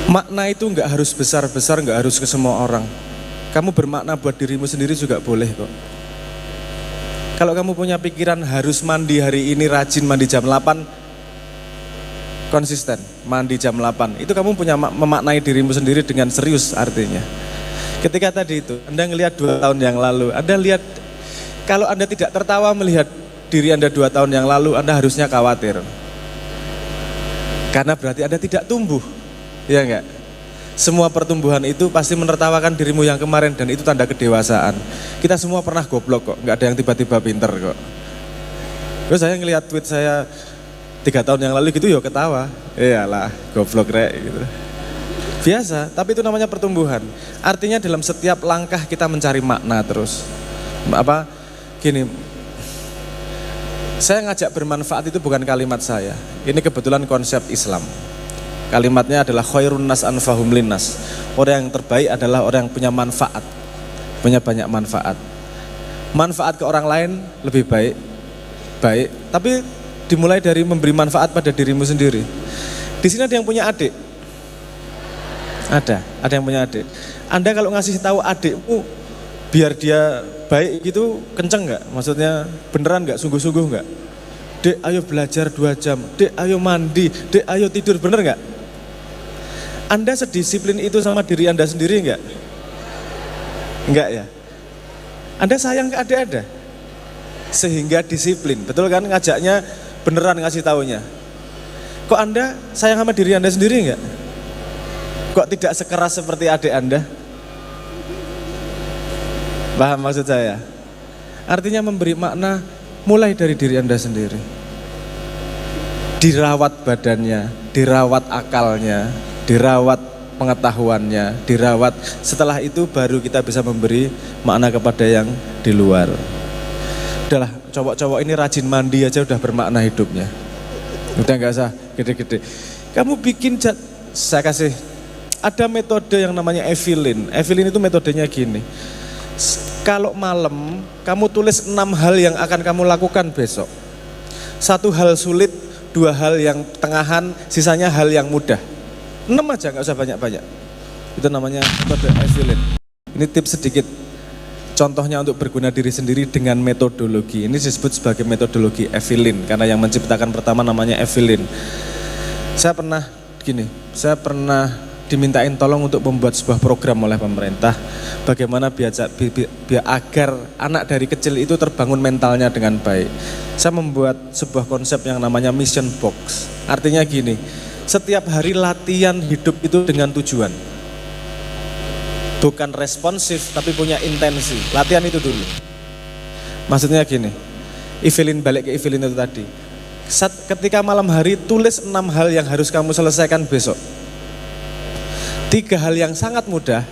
Makna itu nggak harus besar-besar, nggak harus ke semua orang. Kamu bermakna buat dirimu sendiri juga boleh kok. Kalau kamu punya pikiran harus mandi hari ini, rajin mandi jam 8, konsisten mandi jam 8, itu kamu punya memaknai dirimu sendiri dengan serius artinya. Ketika tadi itu Anda ngelihat 2 tahun yang lalu, Anda lihat, kalau Anda tidak tertawa melihat diri Anda 2 tahun yang lalu, Anda harusnya khawatir. Karena berarti Anda tidak tumbuh, ya enggak? Semua pertumbuhan itu pasti menertawakan dirimu yang kemarin, dan itu tanda kedewasaan. Kita semua pernah goblok kok, nggak ada yang tiba-tiba pinter kok. Terus saya ngelihat tweet saya 3 tahun yang lalu gitu, ya ketawa. Iyalah, goblok rek gitu. Biasa, tapi itu namanya pertumbuhan. Artinya dalam setiap langkah kita mencari makna terus. Gini, saya ngajak bermanfaat itu bukan kalimat saya. Ini kebetulan konsep Islam. Kalimatnya adalah khairun nas anfahum linnas. Orang yang terbaik adalah orang yang punya manfaat, punya banyak manfaat. Manfaat ke orang lain lebih baik, tapi dimulai dari memberi manfaat pada dirimu sendiri. Di sini ada yang punya adik, ada yang punya adik. Anda kalau ngasih tahu adikmu biar dia baik gitu, kenceng nggak? Maksudnya beneran nggak, sungguh-sungguh nggak? Dek, ayo belajar 2 jam. Dek, ayo mandi. Dek, ayo tidur. Bener nggak? Anda sedisiplin itu sama diri Anda sendiri enggak? Enggak ya? Anda sayang ke adik Anda sehingga disiplin, betul kan? Ngajaknya beneran ngasih taunya. Kok Anda sayang sama diri Anda sendiri enggak? Kok tidak sekeras seperti adik Anda? Paham maksud saya? Artinya memberi makna mulai dari diri Anda sendiri. Dirawat badannya, dirawat akalnya, dirawat pengetahuannya, dirawat. Setelah itu baru kita bisa memberi makna kepada yang di luar. Udahlah, cowok-cowok ini rajin mandi aja udah bermakna hidupnya. Udah gak usah gede-gede. Kamu bikin saya kasih, ada metode yang namanya Evelyn. Evelyn itu metodenya gini. Kalau malam kamu tulis 6 hal yang akan kamu lakukan besok. 1 hal sulit, 2 hal yang tengahan, sisanya hal yang mudah. 6 aja, gak usah banyak-banyak. Itu namanya metode Evelyn. Ini tips sedikit, contohnya untuk berguna diri sendiri dengan metodologi. Ini disebut sebagai metodologi Evelyn, karena yang menciptakan pertama namanya Evelyn. Saya pernah dimintain tolong untuk membuat sebuah program oleh pemerintah, bagaimana biar agar anak dari kecil itu terbangun mentalnya dengan baik. Saya membuat sebuah konsep yang namanya mission box. Artinya gini, setiap hari latihan hidup itu dengan tujuan. Bukan responsif tapi punya intensi. Latihan itu dulu. Maksudnya gini, Evelyn, balik ke Evelyn itu tadi. Ketika malam hari tulis 6 hal yang harus kamu selesaikan besok. 3 hal yang sangat mudah,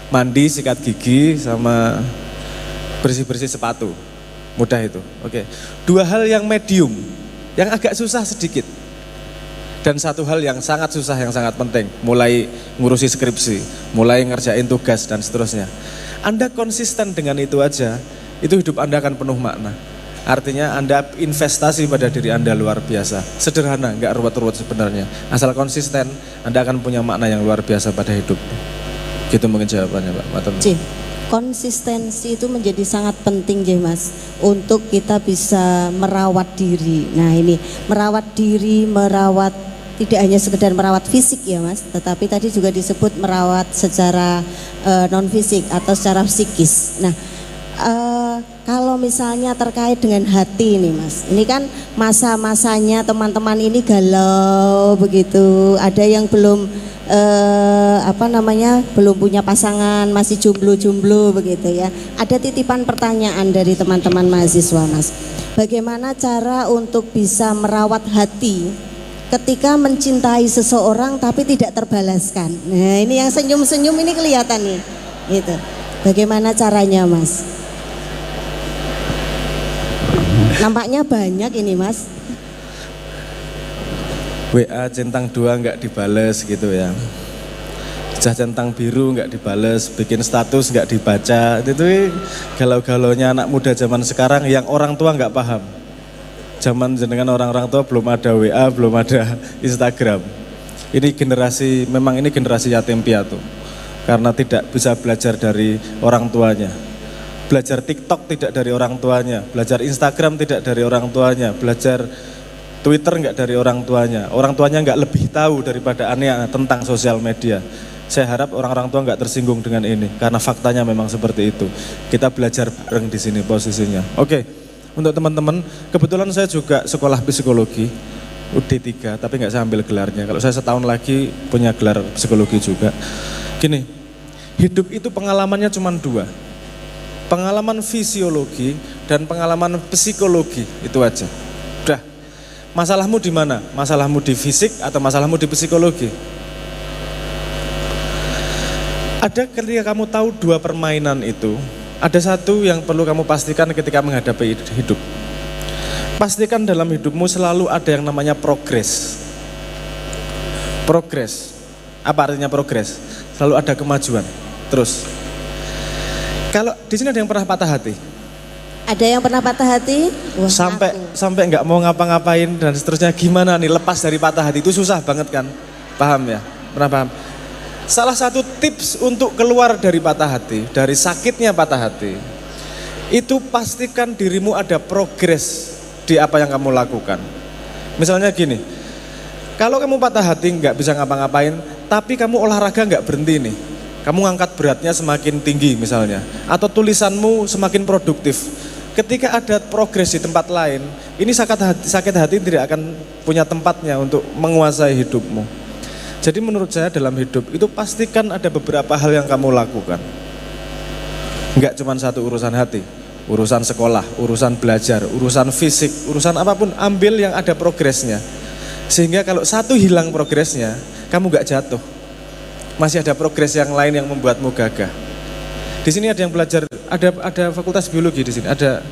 mandi, sikat gigi, sama bersih-bersih sepatu. Mudah itu, oke. 2 hal yang medium, yang agak susah sedikit. Dan 1 hal yang sangat susah, yang sangat penting, mulai ngurusi skripsi, mulai ngerjain tugas dan seterusnya. Anda konsisten dengan itu aja, itu hidup Anda akan penuh makna. Artinya Anda investasi pada diri Anda luar biasa. Sederhana, nggak ruwet-ruwet sebenarnya. Asal konsisten, Anda akan punya makna yang luar biasa pada hidup. Gitu mungkin jawabannya, Pak Matur. Konsistensi itu menjadi sangat penting ya Mas, untuk kita bisa merawat diri. Nah ini, merawat diri, merawat tidak hanya sekedar merawat fisik ya Mas, tetapi tadi juga disebut merawat secara non fisik atau secara psikis. Nah kalau misalnya terkait dengan hati nih Mas, ini kan masa-masanya teman-teman ini galau begitu, ada yang belum belum punya pasangan, masih jomblo-jomblo begitu ya. Ada titipan pertanyaan dari teman-teman mahasiswa Mas, bagaimana cara untuk bisa merawat hati ketika mencintai seseorang tapi tidak terbalaskan. Nah ini yang senyum-senyum ini kelihatan nih gitu. Bagaimana caranya Mas? Nampaknya banyak ini Mas. WA centang 2 nggak dibales gitu ya. Centang biru nggak dibales, bikin status nggak dibaca. Itu galau-galaunya anak muda zaman sekarang yang orang tua nggak paham. Zaman jenengan orang-orang tua belum ada WA, belum ada Instagram. Ini generasi yatim piatu. Karena tidak bisa belajar dari orang tuanya. Belajar TikTok tidak dari orang tuanya, belajar Instagram tidak dari orang tuanya, belajar Twitter enggak dari orang tuanya. Orang tuanya enggak lebih tahu daripada anaknya tentang sosial media. Saya harap orang-orang tua enggak tersinggung dengan ini karena faktanya memang seperti itu. Kita belajar bareng di sini posisinya. Oke. Untuk teman-teman, kebetulan saya juga sekolah psikologi UD3 tapi enggak saya ambil gelarnya. Kalau saya setahun lagi punya gelar psikologi juga. Gini, hidup itu pengalamannya cuma dua. Pengalaman fisiologi dan pengalaman psikologi, itu aja. Udah. Masalahmu di mana? Masalahmu di fisik atau masalahmu di psikologi? Ada ketika kamu tahu dua permainan itu, ada satu yang perlu kamu pastikan ketika menghadapi hidup. Pastikan dalam hidupmu selalu ada yang namanya progres. Progres. Apa artinya progres? Selalu ada kemajuan. Terus. Kalau di sini ada yang pernah patah hati? Ada yang pernah patah hati? Wah, sampai nggak mau ngapa-ngapain dan seterusnya, gimana nih lepas dari patah hati itu susah banget kan? Paham ya? Pernah paham? Salah satu tips untuk keluar dari patah hati, dari sakitnya patah hati, itu pastikan dirimu ada progres di apa yang kamu lakukan. Misalnya gini, kalau kamu patah hati nggak bisa ngapa-ngapain, tapi kamu olahraga nggak berhenti nih, kamu ngangkat beratnya semakin tinggi misalnya, atau tulisanmu semakin produktif. Ketika ada progres di tempat lain, ini sakit hati tidak akan punya tempatnya untuk menguasai hidupmu. Jadi menurut saya dalam hidup itu pastikan ada beberapa hal yang kamu lakukan. Enggak cuma satu urusan hati, urusan sekolah, urusan belajar, urusan fisik, urusan apapun, ambil yang ada progresnya. Sehingga kalau satu hilang progresnya, kamu enggak jatuh. Masih ada progres yang lain yang membuatmu gagah. Di sini ada yang belajar, ada fakultas biologi di sini, ada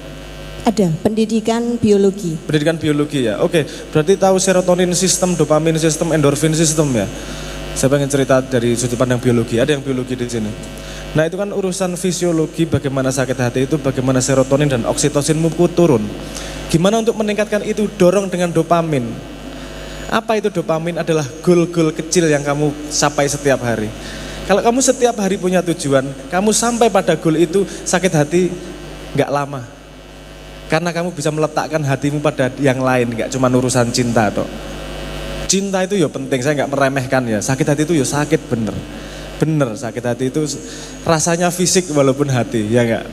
pendidikan biologi. Pendidikan biologi ya. Oke, berarti tahu serotonin sistem, dopamin sistem, endorfin sistem ya. Saya pengen cerita dari sudut pandang biologi. Ada yang biologi di sini. Nah, itu kan urusan fisiologi, bagaimana sakit hati itu, bagaimana serotonin dan oksitosinmu turun. Gimana untuk meningkatkan itu? Dorong dengan dopamin. Apa itu dopamin? Adalah goal-goal kecil yang kamu capai setiap hari. Kalau kamu setiap hari punya tujuan, kamu sampai pada goal itu, sakit hati nggak lama. Karena kamu bisa meletakkan hatimu pada yang lain, gak cuma urusan cinta toh. Cinta itu ya penting, saya gak meremehkan ya. Sakit hati itu ya sakit bener. Bener sakit hati itu rasanya fisik walaupun hati, ya gak?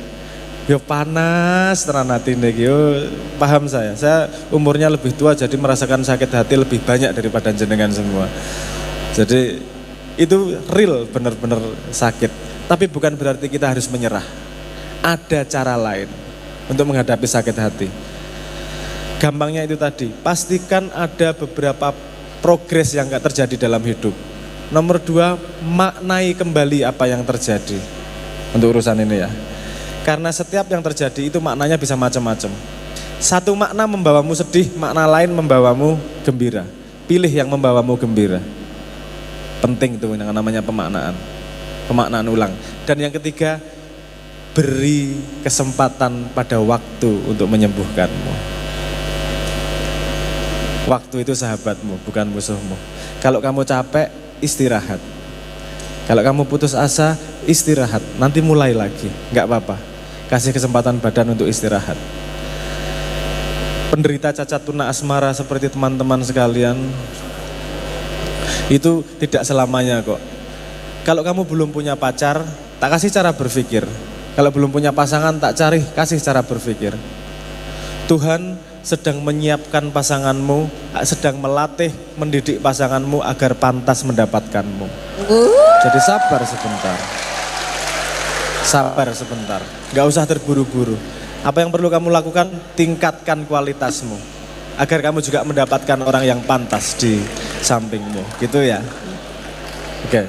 Ya panas tenan hati nih, yo paham saya. Saya umurnya lebih tua jadi merasakan sakit hati lebih banyak daripada jenengan semua. Jadi itu real, bener-bener sakit. Tapi bukan berarti kita harus menyerah. Ada cara lain untuk menghadapi sakit hati. Gampangnya itu tadi, pastikan ada beberapa progres yang gak terjadi dalam hidup. Nomor 2, maknai kembali apa yang terjadi untuk urusan ini ya. Karena setiap yang terjadi itu maknanya bisa macam-macam. Satu makna membawamu sedih, makna lain membawamu gembira. Pilih yang membawamu gembira. Penting itu yang namanya pemaknaan ulang. Dan yang ketiga, beri kesempatan pada waktu untuk menyembuhkanmu. Waktu itu sahabatmu, bukan musuhmu. Kalau kamu capek, istirahat. Kalau kamu putus asa, istirahat. Nanti mulai lagi, gak apa-apa. Kasih kesempatan badan untuk istirahat. Penderita cacat tuna asmara seperti teman-teman sekalian, itu tidak selamanya kok. Kalau kamu belum punya pacar, tak kasih cara berpikir. Kalau belum punya pasangan, tak cari, kasih cara berpikir. Tuhan sedang menyiapkan pasanganmu, sedang melatih, mendidik pasanganmu agar pantas mendapatkanmu. Jadi sabar sebentar. Sabar sebentar, gak usah terburu-buru. Apa yang perlu kamu lakukan, tingkatkan kualitasmu. Agar kamu juga mendapatkan orang yang pantas di sampingmu, gitu ya. Oke.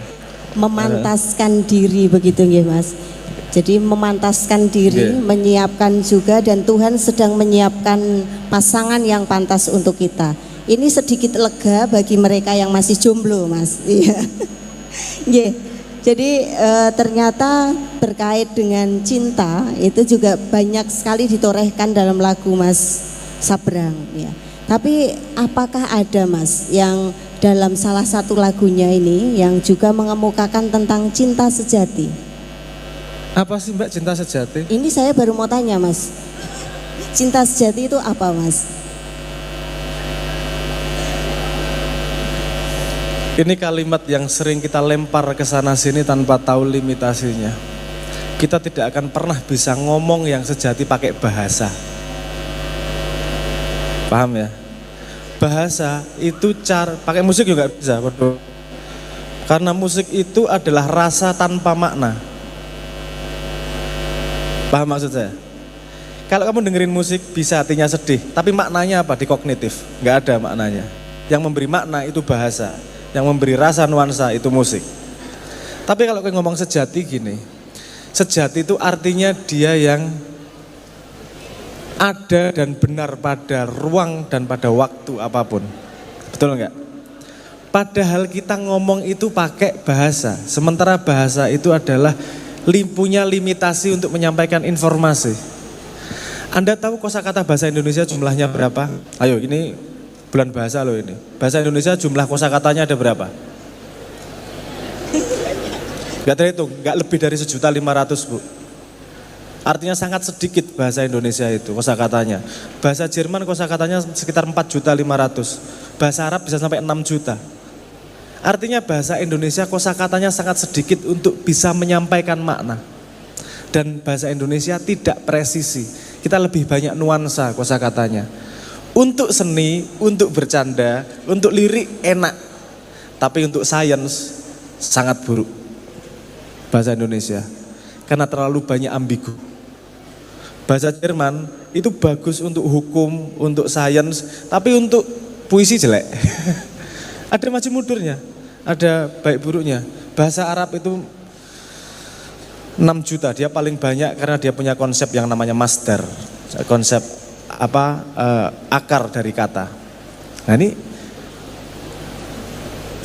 Memantaskan diri begitu ya Mas. Jadi memantaskan diri, menyiapkan juga, dan Tuhan sedang menyiapkan pasangan yang pantas untuk kita. Ini sedikit lega bagi mereka yang masih jomblo, Mas. Iya. Jadi ternyata terkait dengan cinta itu juga banyak sekali ditorehkan dalam lagu Mas Sabrang. Ya. Tapi apakah ada Mas yang dalam salah satu lagunya ini yang juga mengemukakan tentang cinta sejati? Apa sih Mbak cinta sejati? Ini saya baru mau tanya Mas. Cinta sejati itu apa Mas? Ini kalimat yang sering kita lempar ke sana sini tanpa tahu limitasinya. Kita tidak akan pernah bisa ngomong yang sejati pakai bahasa. Paham ya? Bahasa itu pakai musik juga bisa, betul. Karena musik itu adalah rasa tanpa makna. Paham maksud saya? Kalau kamu dengerin musik bisa hatinya sedih, tapi maknanya apa? Di kognitif, nggak ada maknanya. Yang memberi makna itu bahasa, yang memberi rasa nuansa itu musik. Tapi kalau kamu ngomong sejati gini, sejati itu artinya dia yang ada dan benar pada ruang dan pada waktu apapun. Betul enggak? Padahal kita ngomong itu pakai bahasa. Sementara bahasa itu adalah punya limitasi untuk menyampaikan informasi. Anda tahu kosakata bahasa Indonesia jumlahnya berapa? Ayo, ini bulan bahasa loh ini. Bahasa Indonesia jumlah kosakatanya ada berapa? Gak terhitung, gak lebih dari 1.500.000 Bu. Artinya sangat sedikit bahasa Indonesia itu kosakatanya. Bahasa Jerman kosakatanya sekitar 4.500.000. Bahasa Arab bisa sampai 6 juta. Artinya bahasa Indonesia kosakatanya sangat sedikit untuk bisa menyampaikan makna. Dan bahasa Indonesia tidak presisi. Kita lebih banyak nuansa kosakatanya. Untuk seni, untuk bercanda, untuk lirik enak. Tapi untuk sains sangat buruk bahasa Indonesia. Karena terlalu banyak ambigu. Bahasa Jerman itu bagus untuk hukum, untuk sains, tapi untuk puisi jelek. Ada maju mundurnya, ada baik buruknya. Bahasa Arab itu 6 juta, dia paling banyak karena dia punya konsep yang namanya masdar, konsep akar dari kata. Nah ini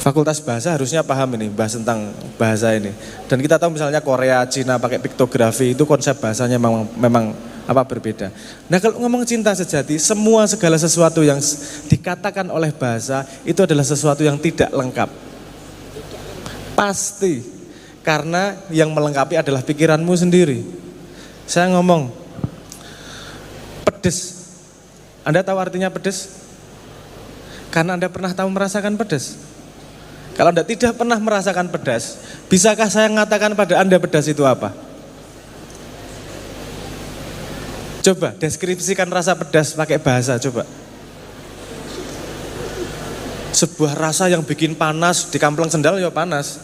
Fakultas Bahasa harusnya paham ini, bahas tentang bahasa ini. Dan kita tahu misalnya Korea, Cina pakai piktografi, itu konsep bahasanya memang berbeda. Nah kalau ngomong cinta sejati, segala sesuatu yang dikatakan oleh bahasa itu adalah sesuatu yang tidak lengkap. Pasti, karena yang melengkapi adalah pikiranmu sendiri. Saya ngomong, pedes. Anda tahu artinya pedes? Karena Anda pernah merasakan pedes. Kalau Anda tidak pernah merasakan pedas, bisakah saya mengatakan pada Anda pedas itu apa? Coba deskripsikan rasa pedas pakai bahasa, coba. Sebuah rasa yang bikin panas, di kampleng sendal ya panas.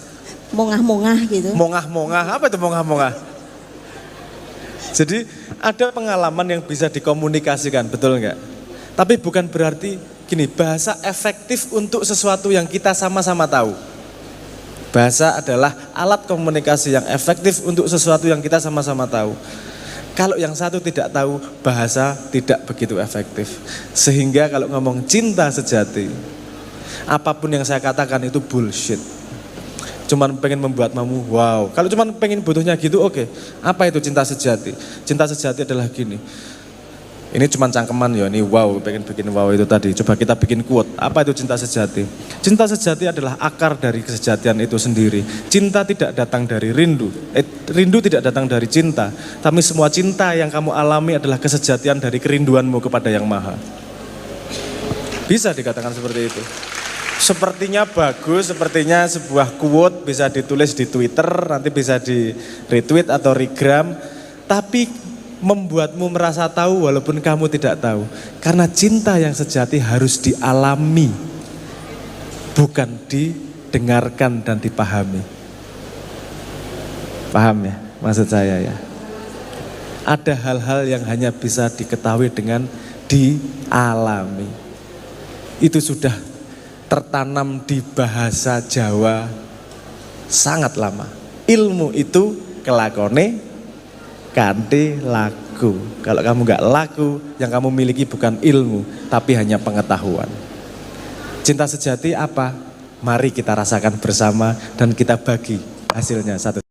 Mongah-mongah gitu. Mongah-mongah, apa itu mongah-mongah? Jadi ada pengalaman yang bisa dikomunikasikan, betul enggak? Tapi bukan berarti gini, bahasa efektif untuk sesuatu yang kita sama-sama tahu. Bahasa adalah alat komunikasi yang efektif untuk sesuatu yang kita sama-sama tahu. Kalau yang satu tidak tahu, bahasa tidak begitu efektif. Sehingga kalau ngomong cinta sejati, apapun yang saya katakan itu bullshit. Cuman pengen membuat kamu wow. Kalau cuman pengen butuhnya gitu, oke. Apa itu cinta sejati? Cinta sejati adalah gini. Ini cuma cangkeman ya, ini wow, pengen bikin wow itu tadi. Coba kita bikin quote, apa itu cinta sejati? Cinta sejati adalah akar dari kesejatian itu sendiri. Cinta tidak datang dari rindu, rindu tidak datang dari cinta. Tapi semua cinta yang kamu alami adalah kesejatian dari kerinduanmu kepada Yang Maha. Bisa dikatakan seperti itu. Sepertinya bagus, sepertinya sebuah quote bisa ditulis di Twitter, nanti bisa di retweet atau regram. Tapi membuatmu merasa tahu walaupun kamu tidak tahu. Karena cinta yang sejati harus dialami, bukan didengarkan dan dipahami. Paham ya maksud saya ya? Ada hal-hal yang hanya bisa diketahui dengan dialami. Itu sudah tertanam di bahasa Jawa sangat lama. Ilmu itu kelakone kanthi laku. Kalau kamu gak laku, yang kamu miliki bukan ilmu, tapi hanya pengetahuan. Cinta sejati apa? Mari kita rasakan bersama dan kita bagi hasilnya satu.